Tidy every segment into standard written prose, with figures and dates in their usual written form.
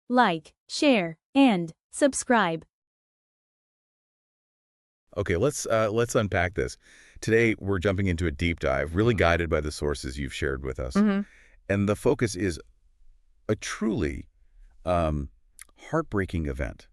like, share, and subscribe. Okay, let's unpack this. Today, we're jumping into a deep dive, really guided by the sources you've shared with us. And the focus is a truly heartbreaking event,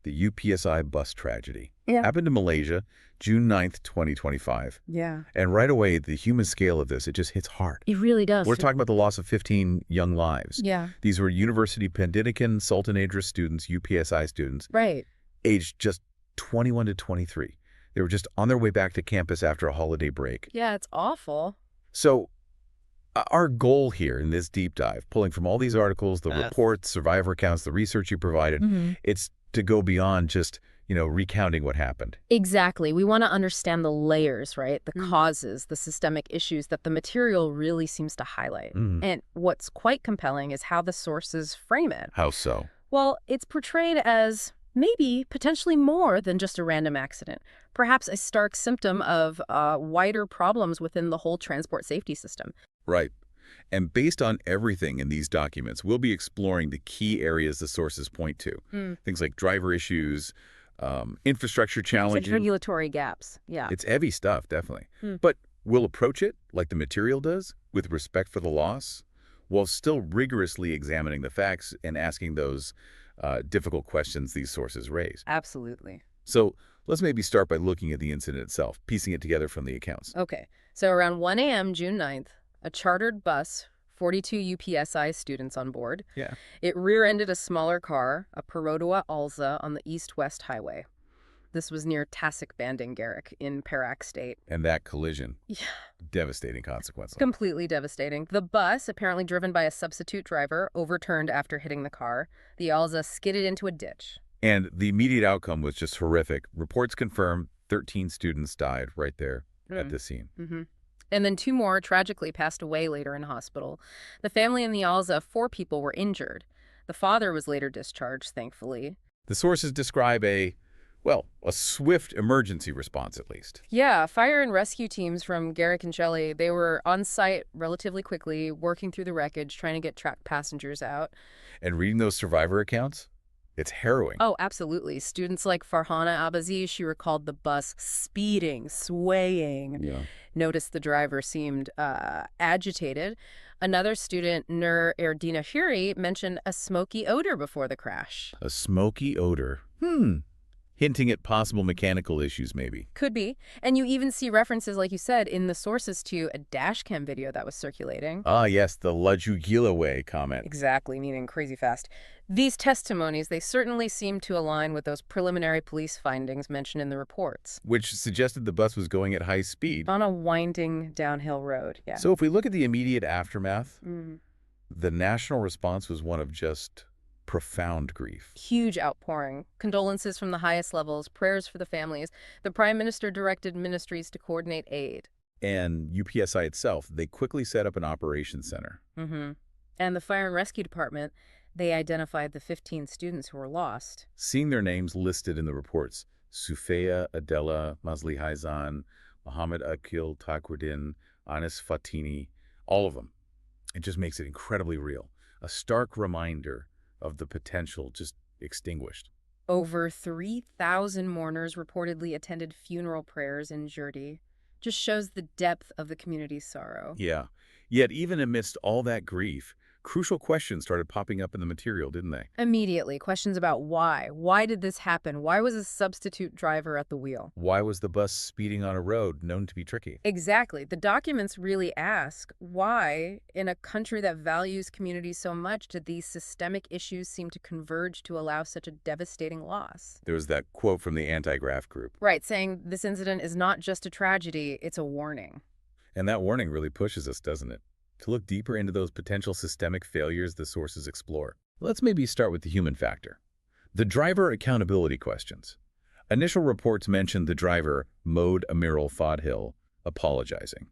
the UPSI bus tragedy. Yeah. Happened in Malaysia, June 9th, 2025. Yeah. And right away, the human scale of this, it just hits hard. It really does. We're talking about the loss of 15 young lives. Yeah. These were University Pendidikan Sultan Idris students, UPSI students, Right. aged just 21 to 23. They were just on their way back to campus after a holiday break. Yeah, it's awful. So our goal here in this deep dive, pulling from all these articles, the reports, survivor accounts, the research you provided, it's to go beyond just, recounting what happened. Exactly. We want to understand the layers, right? The causes, the systemic issues that the material really seems to highlight. And what's quite compelling is how the sources frame it. How so? Well, it's portrayed as maybe potentially more than just a random accident, perhaps a stark symptom of wider problems within the whole transport safety system. Right. And based on everything in these documents, we'll be exploring the key areas the sources point to. Things like driver issues, infrastructure challenges. Regulatory gaps. Yeah. It's heavy stuff, definitely. But we'll approach it like the material does, with respect for the loss, while still rigorously examining the facts and asking those difficult questions these sources raise. Absolutely. So let's maybe start by looking at the incident itself, piecing it together from the accounts. Okay. So around 1 a.m. June 9th, a chartered bus, 42 UPSI students on board. Yeah. It rear-ended a smaller car, a Perodua Alza, on the east-west highway. This was near Tasik Banding Garrick in Perak State. And that collision, devastating consequences. Completely devastating. The bus, apparently driven by a substitute driver, overturned after hitting the car. The Alza skidded into a ditch. And the immediate outcome was just horrific. Reports confirm 13 students died right there at this scene. And then 2 more tragically passed away later in hospital. The family in the Alza, 4 people were injured. The father was later discharged, thankfully. The sources describe a swift emergency response, at least. Yeah, fire and rescue teams from Garrick and Shelley, they were on site relatively quickly, working through the wreckage, trying to get trapped passengers out. And reading those survivor accounts, it's harrowing. Oh, absolutely. Students like Farhana Abazi, she recalled the bus speeding, swaying. Yeah. Noticed the driver seemed agitated. Another student, Nur Erdina Huri, mentioned a smoky odor before the crash. A smoky odor. Hinting at possible mechanical issues, maybe. Could be. And you even see references, like you said, in the sources to a dashcam video that was circulating. Ah, yes, the Laju Gila way comment. Exactly, meaning crazy fast. These testimonies, they certainly seem to align with those preliminary police findings mentioned in the reports. Which suggested the bus was going at high speed. On a winding downhill road, yeah. So if we look at the immediate aftermath, the national response was one of just profound grief. Huge outpouring, condolences from the highest levels, prayers for the families. The Prime Minister directed ministries to coordinate aid. And UPSI itself, they quickly set up an operations center. And the Fire and Rescue Department, they identified the 15 students who were lost. Seeing their names listed in the reports, Sufeya Adela Masli Haizan, Muhammad Akil Takwardin, Anis Fatini, all of them, it just makes it incredibly real. A stark reminder of the potential just extinguished. Over 3,000 mourners reportedly attended funeral prayers in Jurdi. Just shows the depth of the community's sorrow. Yeah. Yet even amidst all that grief, crucial questions started popping up in the material, didn't they? Immediately, questions about why. Why did this happen? Why was a substitute driver at the wheel? Why was the bus speeding on a road known to be tricky? Exactly. The documents really ask, why, in a country that values communities so much, did these systemic issues seem to converge to allow such a devastating loss? There was that quote from the anti-graft group. Right, saying this incident is not just a tragedy, it's a warning. And that warning really pushes us, doesn't it? To look deeper into those potential systemic failures the sources explore. Let's maybe start with the human factor. The driver accountability questions. Initial reports mentioned the driver, Mohd Amiral Fadhil, apologizing.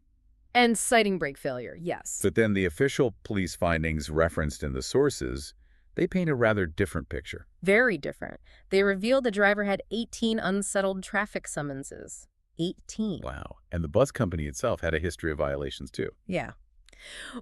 And citing brake failure, yes. But then the official police findings referenced in the sources, they paint a rather different picture. Very different. They revealed the driver had 18 unsettled traffic summonses. 18. Wow. And the bus company itself had a history of violations too. Yeah.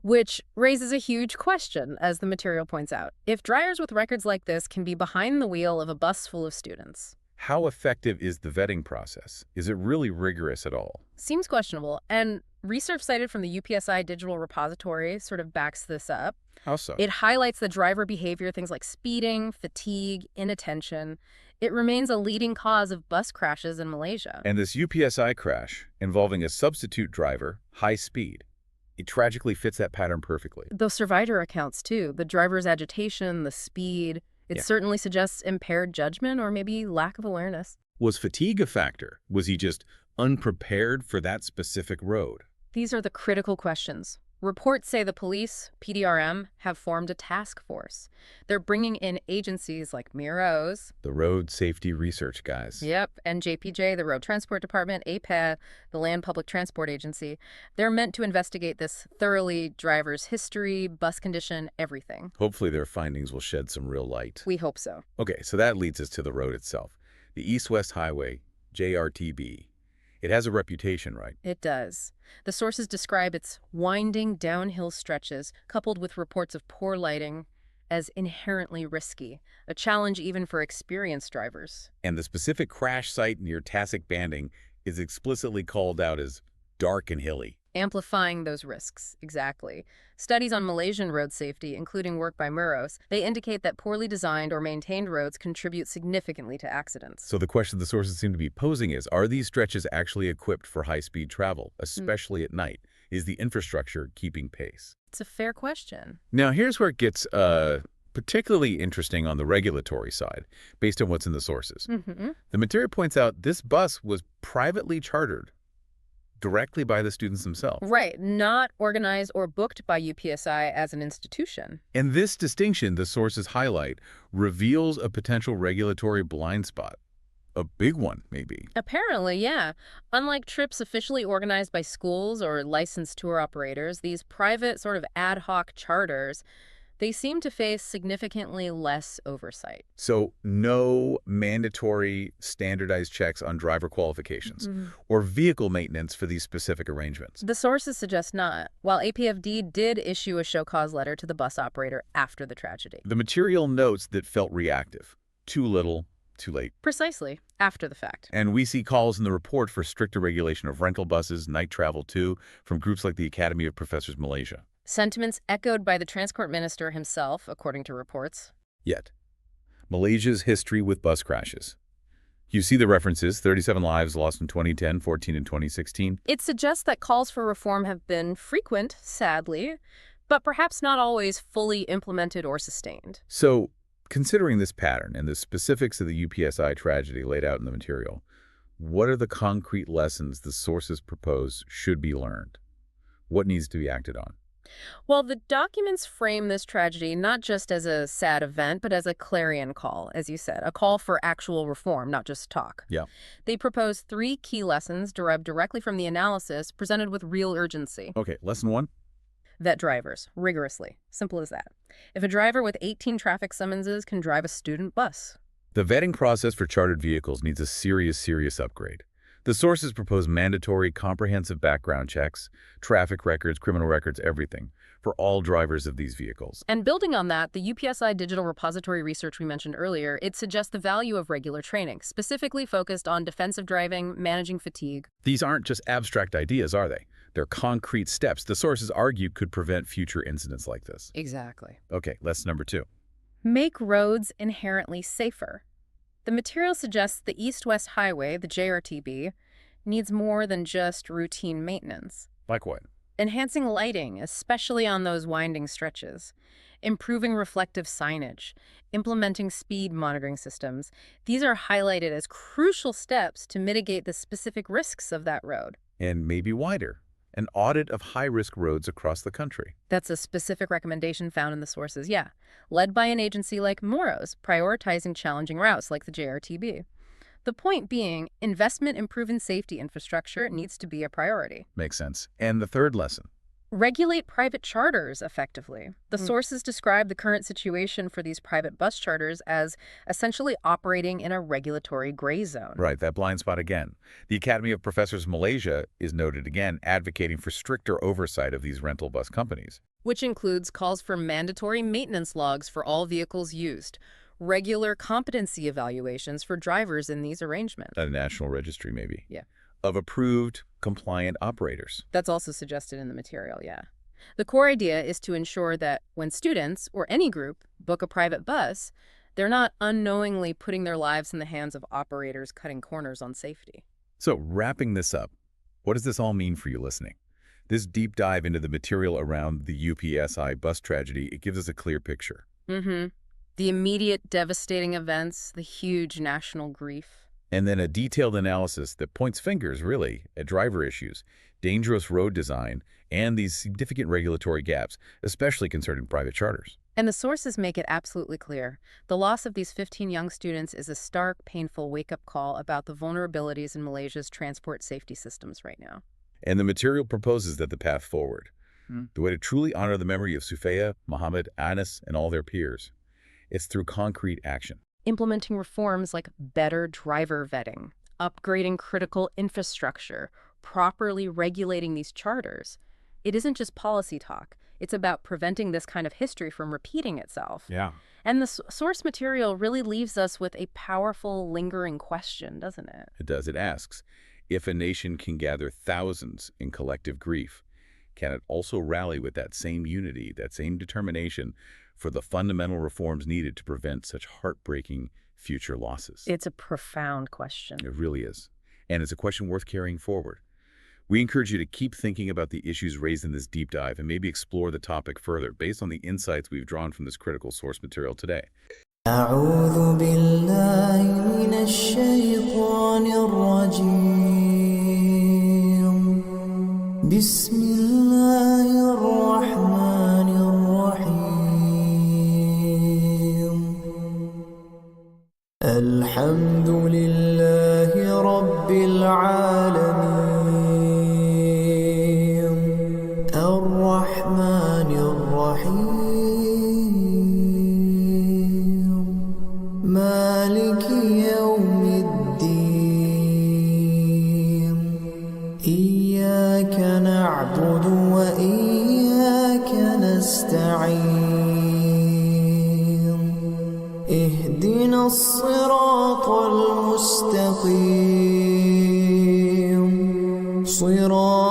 Which raises a huge question, as the material points out. If drivers with records like this can be behind the wheel of a bus full of students, How effective is the vetting process? Is it really rigorous at all? seems questionable. And research cited from the UPSI digital repository sort of backs this up. How so? It highlights the driver behavior, things like speeding, fatigue, inattention. It remains a leading cause of bus crashes in Malaysia. And this UPSI crash involving a substitute driver, high speed, it tragically fits that pattern perfectly. Those survivor accounts, too, the driver's agitation, the speed, it Yeah. certainly suggests impaired judgment or maybe lack of awareness. Was fatigue a factor? Was he just unprepared for that specific road? These are the critical questions. Reports say the police, PDRM, have formed a task force. They're bringing in agencies like MIROS, The road safety research guys. and JPJ, the Road Transport Department, APED, the Land Public Transport Agency. They're meant to investigate this thoroughly, driver's history, bus condition, everything. Hopefully their findings will shed some real light. We hope so. Okay, so that leads us to the road itself. The East-West Highway, JRTB. It has a reputation, right? It does. The sources describe its winding downhill stretches, coupled with reports of poor lighting, as inherently risky, a challenge even for experienced drivers. And the specific crash site near Tasik Banding is explicitly called out as dark and hilly. Amplifying those risks, exactly. Studies on Malaysian road safety, including work by MIROS, they indicate that poorly designed or maintained roads contribute significantly to accidents. So the question the sources seem to be posing is, are these stretches actually equipped for high-speed travel, especially at night? Is the infrastructure keeping pace? It's a fair question. Now, here's where it gets particularly interesting on the regulatory side, based on what's in the sources. The material points out this bus was privately chartered directly by the students themselves. Right, not organized or booked by UPSI as an institution. And this distinction, the sources highlight, reveals a potential regulatory blind spot. A big one, maybe. Apparently, yeah. Unlike trips officially organized by schools or licensed tour operators, these private sort of ad hoc charters, they seem to face significantly less oversight. So no mandatory standardized checks on driver qualifications or vehicle maintenance for these specific arrangements. The sources suggest not, while APFD did issue a show cause letter to the bus operator after the tragedy. The material notes that felt reactive. Too little, too late. Precisely, after the fact. And we see calls in the report for stricter regulation of rental buses, night travel too, from groups like the Academy of Professors Malaysia. Sentiments echoed by the transport minister himself, according to reports. Yet, Malaysia's history with bus crashes. You see the references, 37 lives lost in 2010, 14 in 2016. It suggests that calls for reform have been frequent, sadly, but perhaps not always fully implemented or sustained. So, considering this pattern and the specifics of the UPSI tragedy laid out in the material, what are the concrete lessons the sources propose should be learned? What needs to be acted on? Well, the documents frame this tragedy not just as a sad event, but as a clarion call, as you said, a call for actual reform, not just talk. Yeah. They propose 3 key lessons derived directly from the analysis, presented with real urgency. Okay, lesson 1. Vet drivers, rigorously. Simple as that. If a driver with 18 traffic summonses can drive a student bus. The vetting process for chartered vehicles needs a serious upgrade. The sources propose mandatory, comprehensive background checks, traffic records, criminal records, everything, for all drivers of these vehicles. And building on that, the UPSI digital repository research we mentioned earlier, it suggests the value of regular training, specifically focused on defensive driving, managing fatigue. These aren't just abstract ideas, are they? They're concrete steps the sources argue could prevent future incidents like this. Exactly. Okay, lesson number 2. Make roads inherently safer. The material suggests the East-West Highway, the JRTB, needs more than just routine maintenance. Like what? Enhancing lighting, especially on those winding stretches. Improving reflective signage. Implementing speed monitoring systems. These are highlighted as crucial steps to mitigate the specific risks of that road. And maybe wider. An audit of high-risk roads across the country. That's a specific recommendation found in the sources, yeah. Led by an agency like MIROS, prioritizing challenging routes like the JRTB. The point being, investment in proven safety infrastructure needs to be a priority. Makes sense. And the third lesson. Regulate private charters effectively. The sources describe the current situation for these private bus charters as essentially operating in a regulatory gray zone. Right, that blind spot again. The Academy of Professors Malaysia is noted again advocating for stricter oversight of these rental bus companies. Which includes calls for mandatory maintenance logs for all vehicles used, regular competency evaluations for drivers in these arrangements. A national registry, maybe. Yeah. Of approved, compliant operators. That's also suggested in the material, yeah. The core idea is to ensure that when students, or any group, book a private bus, they're not unknowingly putting their lives in the hands of operators cutting corners on safety. So, wrapping this up, what does this all mean for you listening? This deep dive into the material around the UPSI bus tragedy, it gives us a clear picture. The immediate devastating events, the huge national grief. And then a detailed analysis that points fingers, really, at driver issues, dangerous road design, and these significant regulatory gaps, especially concerning private charters. And the sources make it absolutely clear. The loss of these 15 young students is a stark, painful wake-up call about the vulnerabilities in Malaysia's transport safety systems right now. And the material proposes that the path forward, the way to truly honor the memory of Sufaya, Muhammad, Anas, and all their peers, it's through concrete action. Implementing reforms like better driver vetting, upgrading critical infrastructure, properly regulating these charters. It isn't just policy talk. It's about preventing this kind of history from repeating itself. Yeah. And the source material really leaves us with a powerful, lingering question, doesn't it? It does. It asks, if a nation can gather thousands in collective grief, can it also rally with that same unity, that same determination for the fundamental reforms needed to prevent such heartbreaking future losses? It's a profound question. It really is. And it's a question worth carrying forward. We encourage you to keep thinking about the issues raised in this deep dive and maybe explore the topic further based on the insights we've drawn from this critical source material today. أعوذ بالله من الشيطان الرجيم بسم الله الرحمن الرحيم الحمد لله رب العالمين الرحمن الرحيم مالك يوم الدين إياك نعبد وإياك نستعين اهدنا الصراط المستقيم صراط